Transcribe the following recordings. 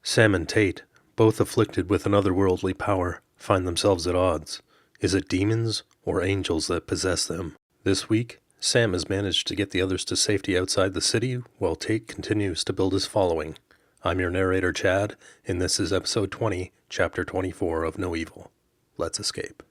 Sam and Tate, both afflicted with an otherworldly power, find themselves at odds. Is it demons or angels that possess them? This week, Sam has managed to get the others to safety outside the city, while Tate continues to build his following. I'm your narrator, Chad, and this is episode 20, chapter 24 of No Evil. Let's escape.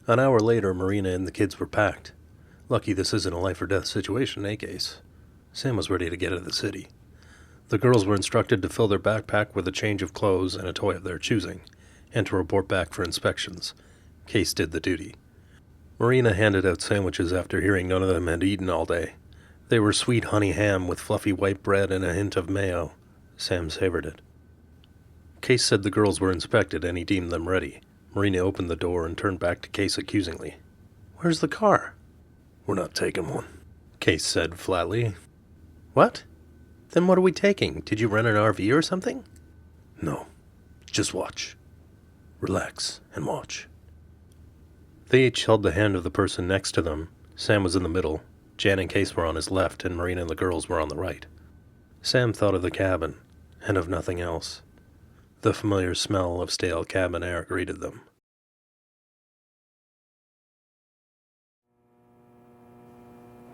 An hour later, Marina and the kids were packed. Lucky this isn't a life-or-death situation, Case. Sam was ready to get out of the city. The girls were instructed to fill their backpack with a change of clothes and a toy of their choosing, and to report back for inspections. Case did the duty. Marina handed out sandwiches after hearing none of them had eaten all day. They were sweet honey ham with fluffy white bread and a hint of mayo. Sam savored it. Case said the girls were inspected and he deemed them ready. Marina opened the door and turned back to Case accusingly. "Where's the car?" "We're not taking one," Case said flatly. "What? Then what are we taking? Did you rent an RV or something?" "No. Just watch. Relax and watch." They each held the hand of the person next to them. Sam was in the middle. Jan and Case were on his left, and Marina and the girls were on the right. Sam thought of the cabin, and of nothing else. The familiar smell of stale cabin air greeted them.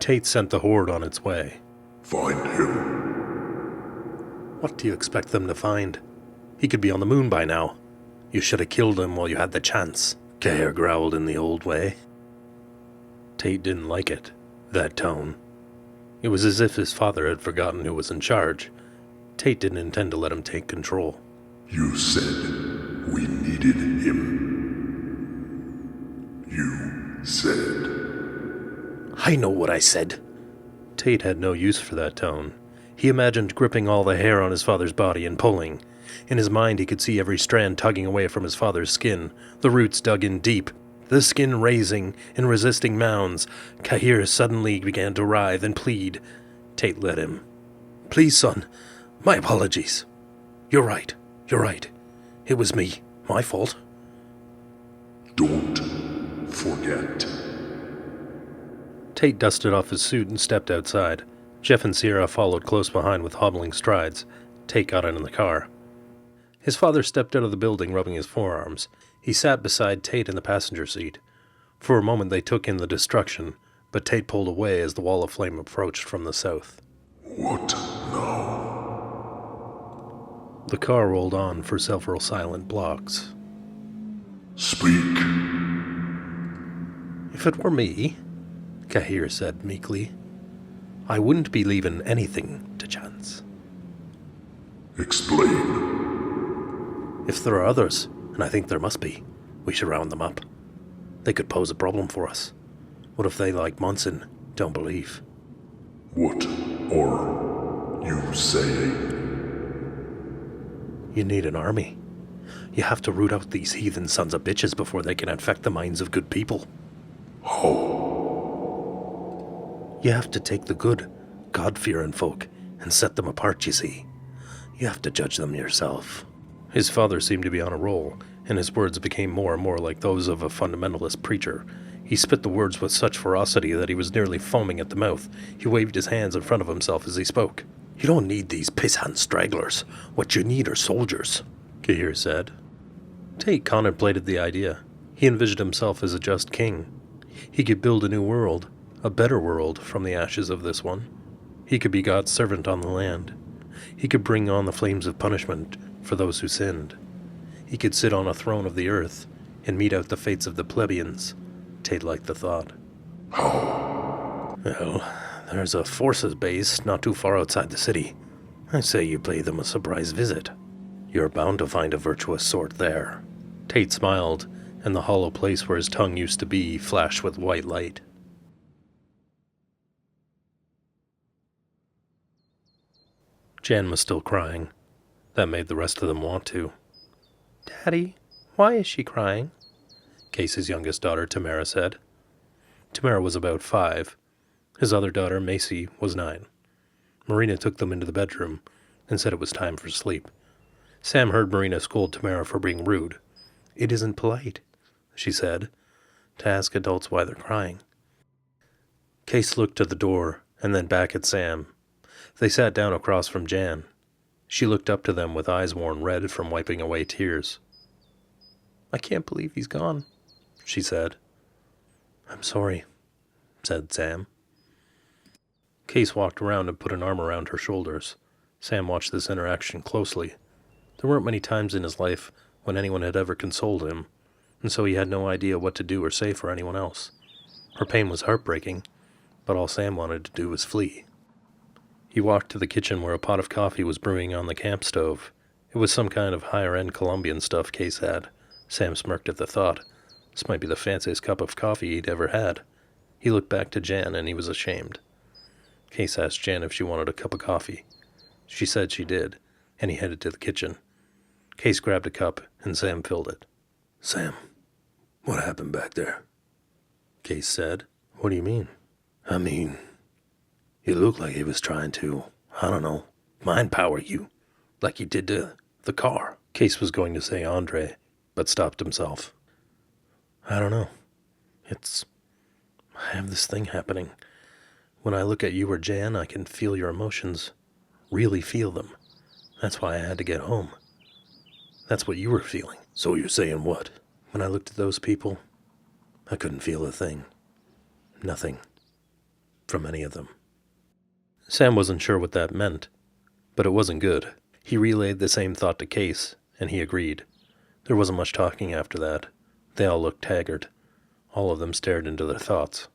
Tate sent the horde on its way. "Find him." "What do you expect them to find? He could be on the moon by now. You should have killed him while you had the chance," Cahir growled in the old way. Tate didn't like it, that tone. It was as if his father had forgotten who was in charge. Tate didn't intend to let him take control. "You said we needed him. You said..." "I know what I said." Tate had no use for that tone. He imagined gripping all the hair on his father's body and pulling. In his mind he could see every strand tugging away from his father's skin, the roots dug in deep, the skin raising and resisting mounds. Cahir suddenly began to writhe and plead. Tate let him. "Please, son. My apologies. You're right. It was me. My fault." "Don't forget." Tate dusted off his suit and stepped outside. Jeff and Sierra followed close behind with hobbling strides. Tate got in the car. His father stepped out of the building, rubbing his forearms. He sat beside Tate in the passenger seat. For a moment they took in the destruction, but Tate pulled away as the wall of flame approached from the south. "What now?" The car rolled on for several silent blocks. "Speak." "If it were me," Cahir said meekly, "I wouldn't be leaving anything to chance." "Explain." "If there are others, and I think there must be, we should round them up. They could pose a problem for us. What if they, like Munson, don't believe?" "What are you saying?" "You need an army. You have to root out these heathen sons of bitches before they can infect the minds of good people." "How?" "You have to take the good, God-fearing folk and set them apart, you see. You have to judge them yourself." His father seemed to be on a roll, and his words became more and more like those of a fundamentalist preacher. He spit the words with such ferocity that he was nearly foaming at the mouth. He waved his hands in front of himself as he spoke. "You don't need these piss-hand stragglers. What you need are soldiers," Cahir said. Tate contemplated the idea. He envisioned himself as a just king. He could build a new world, a better world from the ashes of this one. He could be God's servant on the land. He could bring on the flames of punishment for those who sinned. He could sit on a throne of the earth and mete out the fates of the plebeians. Tate liked the thought. "How?" "Well, there's a forces base not too far outside the city. I say you pay them a surprise visit. You're bound to find a virtuous sort there." Tate smiled, and the hollow place where his tongue used to be flashed with white light. Jan was still crying. That made the rest of them want to. "Daddy, why is she crying?" Case's youngest daughter, Tamara, said. Tamara was about 5. His other daughter, Macy, was 9. Marina took them into the bedroom and said it was time for sleep. Sam heard Marina scold Tamara for being rude. "It isn't polite," she said, "to ask adults why they're crying." Case looked at the door and then back at Sam. They sat down across from Jan. She looked up to them with eyes worn red from wiping away tears. "I can't believe he's gone," she said. "I'm sorry," said Sam. Case walked around and put an arm around her shoulders. Sam watched this interaction closely. There weren't many times in his life when anyone had ever consoled him, and so he had no idea what to do or say for anyone else. Her pain was heartbreaking, but all Sam wanted to do was flee. He walked to the kitchen where a pot of coffee was brewing on the camp stove. It was some kind of higher-end Colombian stuff Case had. Sam smirked at the thought. This might be the fanciest cup of coffee he'd ever had. He looked back to Jan, and he was ashamed. Case asked Jan if she wanted a cup of coffee. She said she did, and he headed to the kitchen. Case grabbed a cup, and Sam filled it. Sam, what happened back there? Case said. "What do you mean?" I mean, it looked like he was trying to, I don't know, mind power you, like he did to the car. Case was going to say Andre, but stopped himself. "I don't know. I have this thing happening. When I look at you or Jan, I can feel your emotions. Really feel them. That's why I had to get home. That's what you were feeling." So you're saying what? "When I looked at those people, I couldn't feel a thing. Nothing. From any of them." Sam wasn't sure what that meant, but it wasn't good. He relayed the same thought to Case, and he agreed. There wasn't much talking after that. They all looked haggard. All of them stared into their thoughts.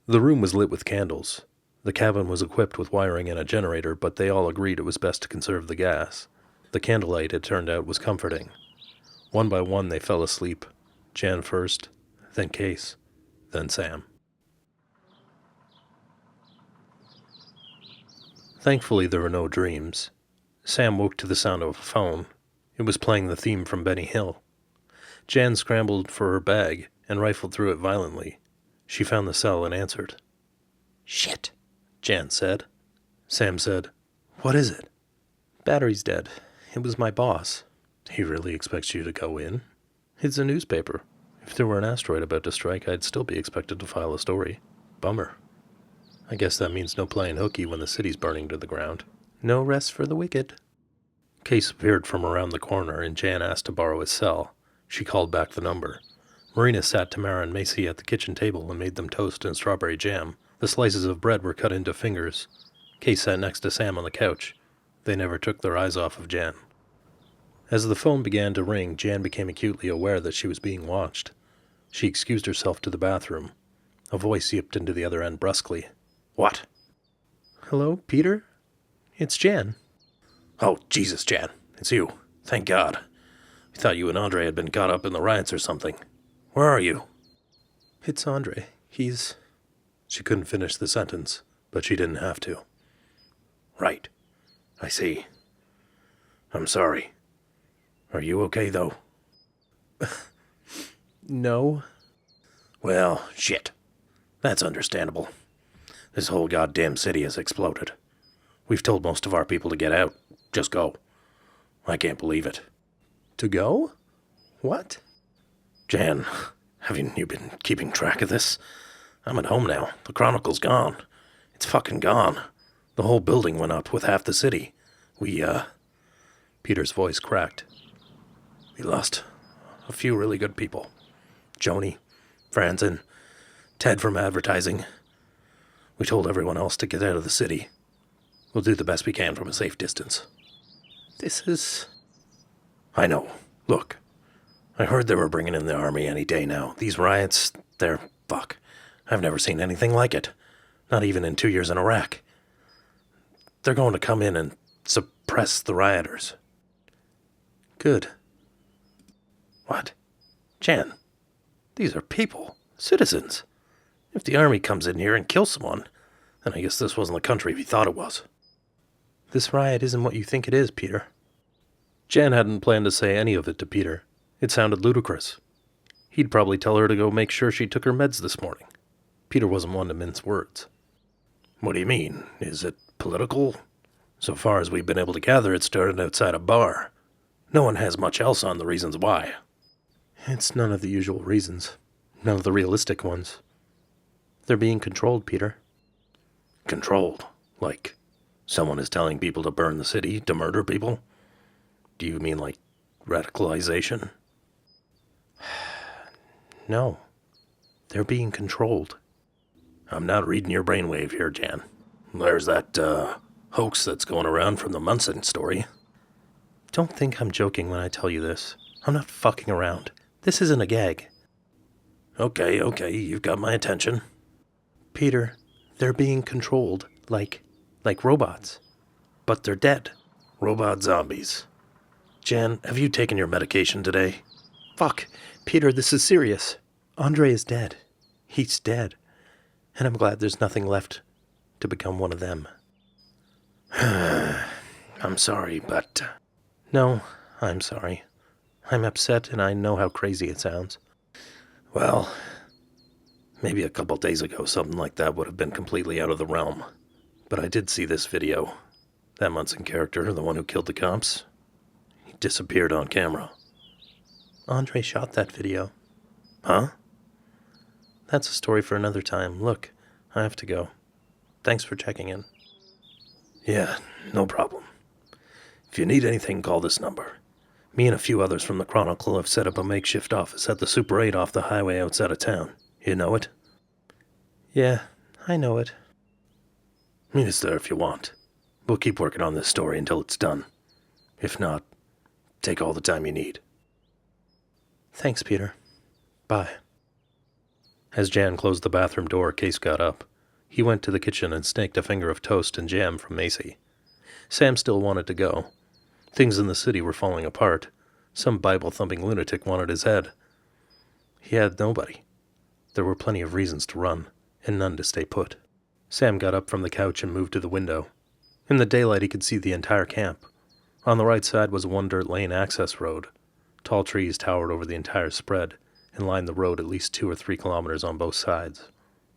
The room was lit with candles. The cabin was equipped with wiring and a generator, but they all agreed it was best to conserve the gas. The candlelight, it turned out, was comforting. One by one they fell asleep. Jan first, then Case, then Sam. Thankfully, there were no dreams. Sam woke to the sound of a phone. It was playing the theme from Benny Hill. Jan scrambled for her bag and rifled through it violently. She found the cell and answered. "Shit," Jan said. Sam said, "What is it?" "Battery's dead. It was my boss." "He really expects you to go in?" "It's a newspaper. If there were an asteroid about to strike, I'd still be expected to file a story. Bummer. I guess that means no playing hooky when the city's burning to the ground. No rest for the wicked." Case appeared from around the corner, and Jan asked to borrow his cell. She called back the number. Marina sat Tamara and Macy at the kitchen table and made them toast and strawberry jam. The slices of bread were cut into fingers. Case sat next to Sam on the couch. They never took their eyes off of Jan. As the phone began to ring, Jan became acutely aware that she was being watched. She excused herself to the bathroom. A voice yipped into the other end brusquely. "What?" "Hello, Peter? It's Jan." "Oh, Jesus, Jan. It's you. Thank God. We thought you and Andre had been caught up in the riots or something. Where are you?" "It's Andre. He's..." She couldn't finish the sentence, but she didn't have to. "Right. I see. I'm sorry. Are you okay, though?" "No." "Well, shit. That's understandable. This whole goddamn city has exploded. We've told most of our people to get out. Just go. I can't believe it." "To go? What?" "Jan, haven't you been keeping track of this? I'm at home now. The Chronicle's gone. It's fucking gone. The whole building went up with half the city. Peter's voice cracked. We lost a few really good people. Joni, Franz, and Ted from advertising. We told everyone else to get out of the city. We'll do the best we can from a safe distance." "This is..." "I know. Look, I heard they were bringing in the army any day now. These riots, they're fuck. I've never seen anything like it. Not even in 2 years in Iraq. They're going to come in and suppress the rioters." "Good." "What? Jan, these are people, citizens. If the army comes in here and kills someone, then I guess this wasn't the country we thought it was." "This riot isn't what you think it is, Peter." Jan hadn't planned to say any of it to Peter. It sounded ludicrous. He'd probably tell her to go make sure she took her meds this morning. Peter wasn't one to mince words. "What do you mean? Is it political? So far as we've been able to gather, it started outside a bar. No one has much else on the reasons why. It's none of the usual reasons. None of the realistic ones. They're being controlled, Peter. Controlled? Like, someone is telling people to burn the city, to murder people? Do you mean like radicalization? No. They're being controlled. I'm not reading your brainwave here, Jan. There's that, hoax that's going around from the Munson story. Don't think I'm joking when I tell you this. I'm not fucking around. This isn't a gag. Okay, you've got my attention. Peter, they're being controlled like robots. But they're dead. Robot zombies. Jan, have you taken your medication today? Fuck. Peter, this is serious. Andre is dead. He's dead. And I'm glad there's nothing left to become one of them. I'm sorry, but... No, I'm sorry. I'm upset and I know how crazy it sounds. Well, maybe a couple days ago something like that would have been completely out of the realm. But I did see this video. That Munson character, the one who killed the cops, he disappeared on camera. Andre shot that video. Huh? That's a story for another time. Look, I have to go. Thanks for checking in. Yeah, no problem. If you need anything, call this number. Me and a few others from the Chronicle have set up a makeshift office at the Super 8 off the highway outside of town. You know it? Yeah, I know it. Meet us there if you want. We'll keep working on this story until it's done. If not, take all the time you need. Thanks, Peter. Bye. As Jan closed the bathroom door, Case got up. He went to the kitchen and snaked a finger of toast and jam from Macy. Sam still wanted to go. Things in the city were falling apart. Some Bible-thumping lunatic wanted his head. He had nobody. There were plenty of reasons to run, and none to stay put. Sam got up from the couch and moved to the window. In the daylight, he could see the entire camp. On the right side was a one-dirt lane access road. Tall trees towered over the entire spread and lined the road at least 2 or 3 kilometers on both sides.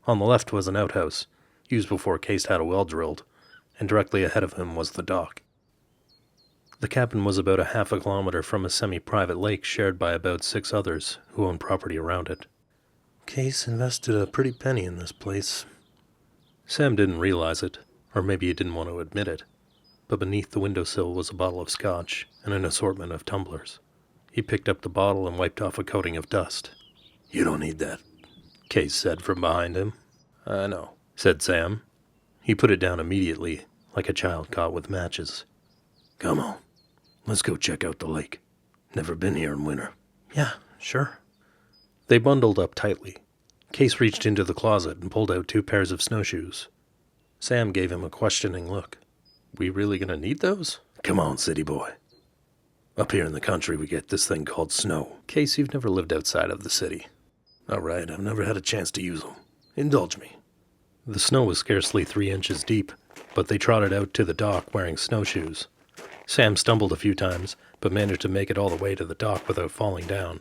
On the left was an outhouse, used before Case had a well drilled, and directly ahead of him was the dock. The cabin was about a half a kilometer from a semi-private lake shared by about 6 others who owned property around it. Case invested a pretty penny in this place. Sam didn't realize it, or maybe he didn't want to admit it, but beneath the windowsill was a bottle of scotch and an assortment of tumblers. He picked up the bottle and wiped off a coating of dust. "You don't need that," Case said from behind him. "I know," said Sam. He put it down immediately, like a child caught with matches. "Come on, let's go check out the lake. Never been here in winter." Yeah, sure. They bundled up tightly. Case reached into the closet and pulled out 2 pairs of snowshoes. Sam gave him a questioning look. "We really gonna need those?" "Come on, city boy. Up here in the country we get this thing called snow." "Case, you've never lived outside of the city." "All right, I've never had a chance to use them. Indulge me." The snow was scarcely 3 inches deep, but they trotted out to the dock wearing snowshoes. Sam stumbled a few times, but managed to make it all the way to the dock without falling down.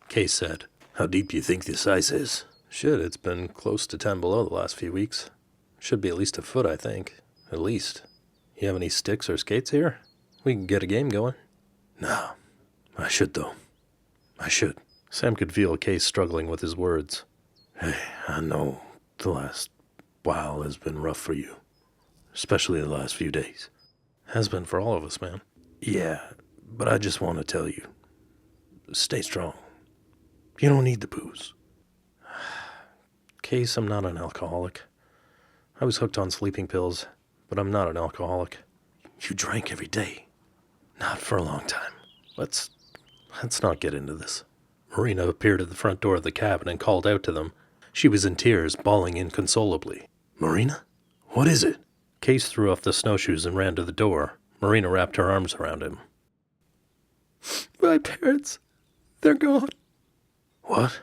Case said, "How deep do you think this ice is?" "Shit, it's been close to 10 below the last few weeks. Should be at least a foot, I think. At least. You have any sticks or skates here? We can get a game going." "No. I should, though. I should." Sam could feel Case struggling with his words. "Hey, I know the last while has been rough for you. Especially the last few days." "Has been for all of us, man." "Yeah, but I just want to tell you. Stay strong. You don't need the booze." "Case, I'm not an alcoholic. I was hooked on sleeping pills, but I'm not an alcoholic." "You drank every day." "Not for a long time. Let's not get into this." Marina appeared at the front door of the cabin and called out to them. She was in tears, bawling inconsolably. "Marina? What is it?" Case threw off the snowshoes and ran to the door. Marina wrapped her arms around him. "My parents, they're gone." "What?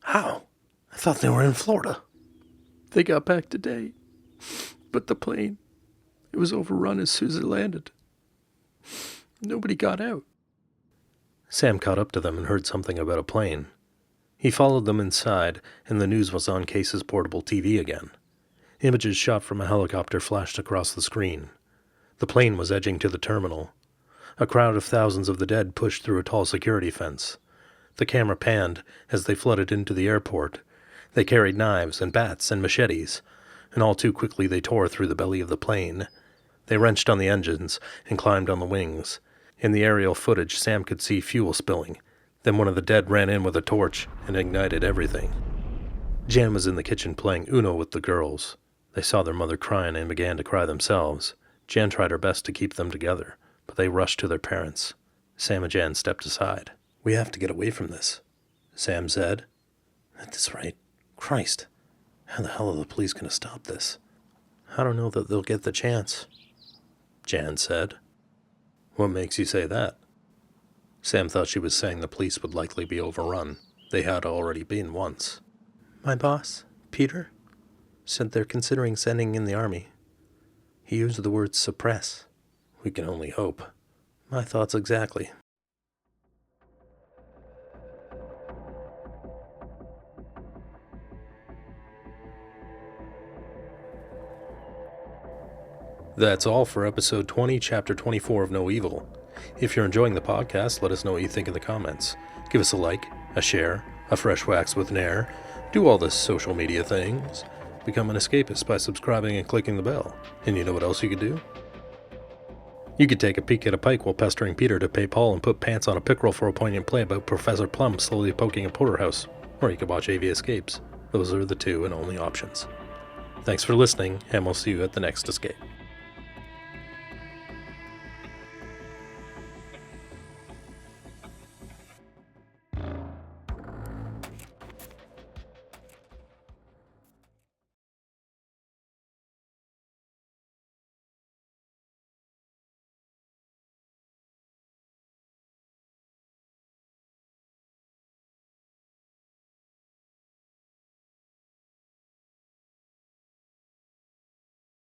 How? I thought they were in Florida." "They got back today, but the plane, it was overrun as soon as it landed. Nobody got out." Sam caught up to them and heard something about a plane. He followed them inside, and the news was on Case's portable TV again. Images shot from a helicopter flashed across the screen. The plane was edging to the terminal. A crowd of thousands of the dead pushed through a tall security fence. The camera panned as they flooded into the airport. They carried knives and bats and machetes, and all too quickly they tore through the belly of the plane. They wrenched on the engines and climbed on the wings. In the aerial footage, Sam could see fuel spilling. Then one of the dead ran in with a torch and ignited everything. Jan was in the kitchen playing Uno with the girls. They saw their mother crying and began to cry themselves. Jan tried her best to keep them together, but they rushed to their parents. Sam and Jan stepped aside. "We have to get away from this," Sam said. "At this rate, Christ, how the hell are the police going to stop this?" "I don't know that they'll get the chance," Jan said. "What makes you say that?" Sam thought she was saying the police would likely be overrun. They had already been once. "My boss, Peter, said they're considering sending in the army. He used the word suppress." "We can only hope." "My thoughts exactly." That's all for episode 20, chapter 24 of No Evil. If you're enjoying the podcast, let us know what you think in the comments. Give us a like, a share, a fresh wax with Nair. Do all the social media things. Become an escapist by subscribing and clicking the bell. And you know what else you could do? You could take a peek at a pike while pestering Peter to pay Paul and put pants on a pickerel for a poignant play about Professor Plum slowly poking a porterhouse. Or you could watch Avescapes. Those are the two and only options. Thanks for listening, and we'll see you at the next escape.